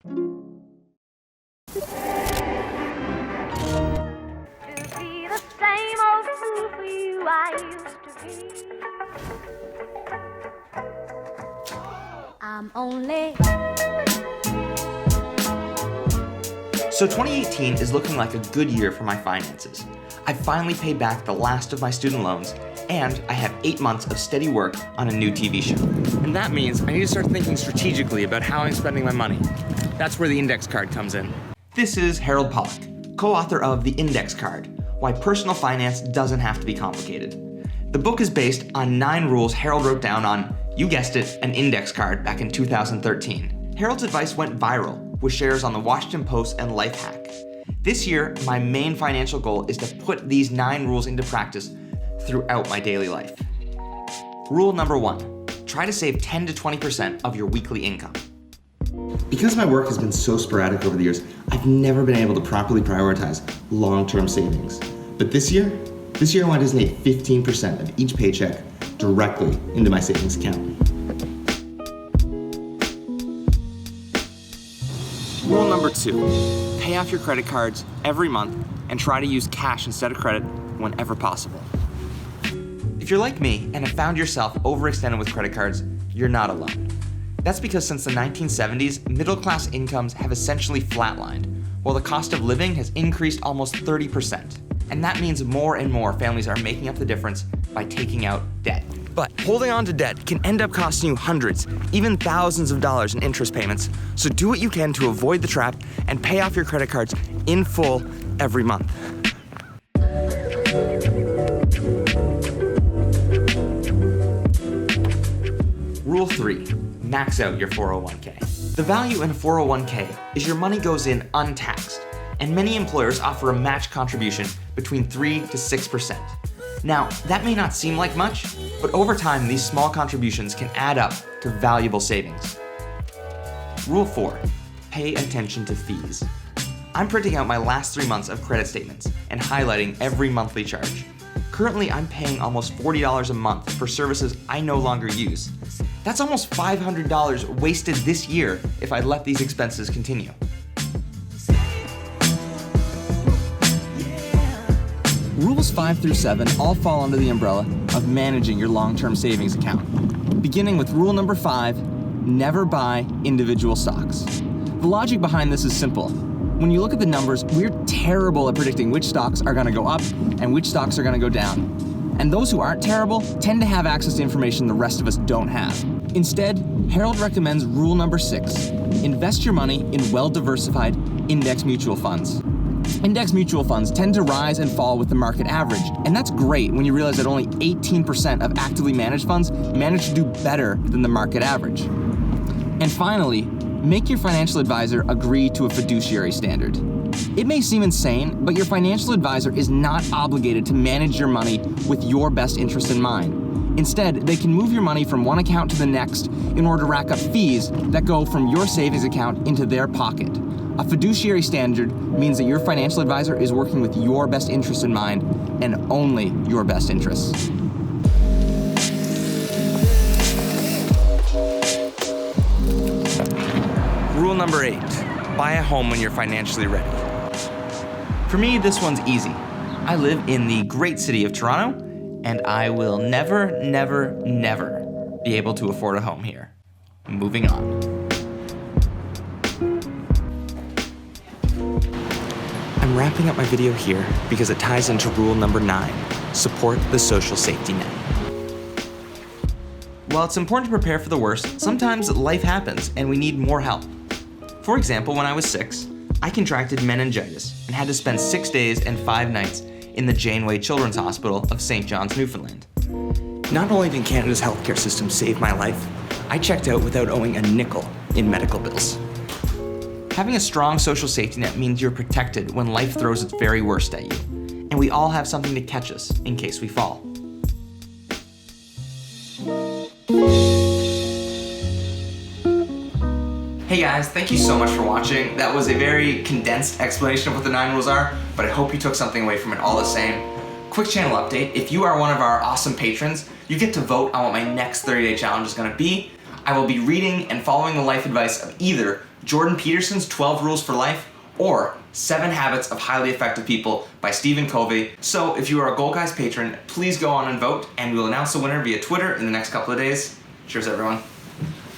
Be the same old fool for you I used to be. I'm only. So 2018 is looking like a good year for my finances. I finally paid back the last of my student loans, and I have 8 months of steady work on a new TV show. And that means I need to start thinking strategically about how I'm spending my money. That's where the index card comes in. This is Harold Pollack, co-author of The Index Card: Why Personal Finance Doesn't Have to Be Complicated. The book is based on 9 rules Harold wrote down on, you guessed it, an index card back in 2013. Harold's advice went viral with shares on the Washington Post and Lifehack. This year, my main financial goal is to put these 9 rules into practice throughout my daily life. Rule number 1, try to save 10 to 20% of your weekly income. Because my work has been so sporadic over the years, I've never been able to properly prioritize long-term savings. But this year I want to designate 15% of each paycheck directly into my savings account. Rule number 2, pay off your credit cards every month and try to use cash instead of credit whenever possible. If you're like me and have found yourself overextended with credit cards, you're not alone. That's because since the 1970s, middle-class incomes have essentially flatlined, while the cost of living has increased almost 30%. And that means more and more families are making up the difference by taking out debt. But holding on to debt can end up costing you hundreds, even thousands of dollars in interest payments. So do what you can to avoid the trap and pay off your credit cards in full every month. Rule 3, max out your 401k. The value in a 401k is your money goes in untaxed, and many employers offer a match contribution between 3 to 6%. Now, that may not seem like much, but over time, these small contributions can add up to valuable savings. Rule 4, pay attention to fees. I'm printing out my last 3 months of credit statements and highlighting every monthly charge. Currently, I'm paying almost $40 a month for services I no longer use. That's almost $500 wasted this year if I let these expenses continue. Rules 5 through 7 all fall under the umbrella of managing your long-term savings account. Beginning with rule number 5, never buy individual stocks. The logic behind this is simple. When you look at the numbers, we're terrible at predicting which stocks are going to go up and which stocks are going to go down. And those who aren't terrible tend to have access to information the rest of us don't have. Instead, Harold recommends rule number 6, invest your money in well-diversified index mutual funds. Index mutual funds tend to rise and fall with the market average, and that's great when you realize that only 18% of actively managed funds manage to do better than the market average. And finally, make your financial advisor agree to a fiduciary standard. It may seem insane, but your financial advisor is not obligated to manage your money with your best interest in mind. Instead, they can move your money from one account to the next in order to rack up fees that go from your savings account into their pocket. A fiduciary standard means that your financial advisor is working with your best interest in mind and only your best interests. Rule number 8, buy a home when you're financially ready. For me, this one's easy. I live in the great city of Toronto, and I will never, never, never be able to afford a home here. Moving on. I'm wrapping up my video here because it ties into rule number 9, support the social safety net. While it's important to prepare for the worst, sometimes life happens and we need more help. For example, when I was 6, I contracted meningitis and had to spend 6 days and 5 nights in the Janeway Children's Hospital of St. John's, Newfoundland. Not only did Canada's healthcare system save my life, I checked out without owing a nickel in medical bills. Having a strong social safety net means you're protected when life throws its very worst at you, and we all have something to catch us in case we fall. Hey guys, thank you so much for watching. That was a very condensed explanation of what the 9 rules are, but I hope you took something away from it all the same. Quick channel update, if you are one of our awesome patrons, you get to vote on what my next 30-day challenge is going to be. I will be reading and following the life advice of either Jordan Peterson's 12 Rules for Life, or 7 Habits of Highly Effective People by Stephen Covey. So if you are a Goal Guys patron, please go on and vote, and we'll announce the winner via Twitter in the next couple of days. Cheers, everyone.